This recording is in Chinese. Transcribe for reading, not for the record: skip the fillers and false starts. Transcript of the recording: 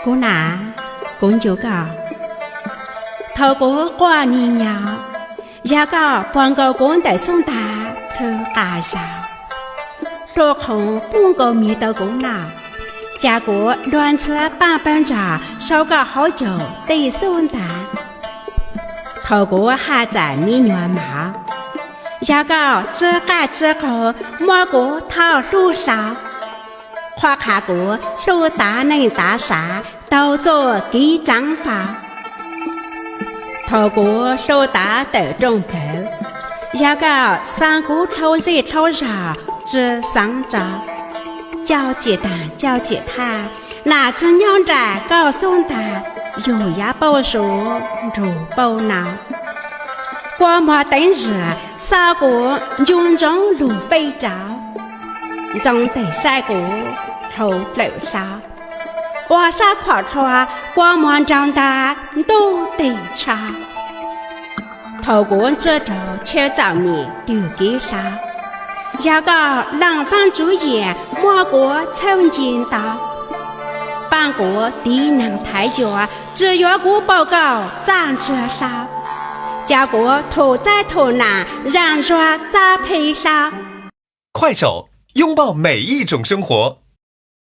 姑奶，公就讲，透过过年呀，也个半个公的送达头家上，落空半个米的公啦，结果乱吃半本着，烧个好久得送达，透过还在米软嘛，也个这个之后莫过套路上。花卡过路大能大傻，都做几张法。透过路大的中头，也个三股头热头热，只上着。交接单交接他，那只娘着告诉他，有也不说，如不闹。光毛等日，三股军中路飞着。总得晒过头楼上，我啥块头啊，光芒长大都得差。透过这周切早米丢给啥，也个浪方主演莫过曾经的，半个地能太久啊，只要过报告咱这啥，结果头在头难，让说咋赔啥？快手拥抱每一种生活。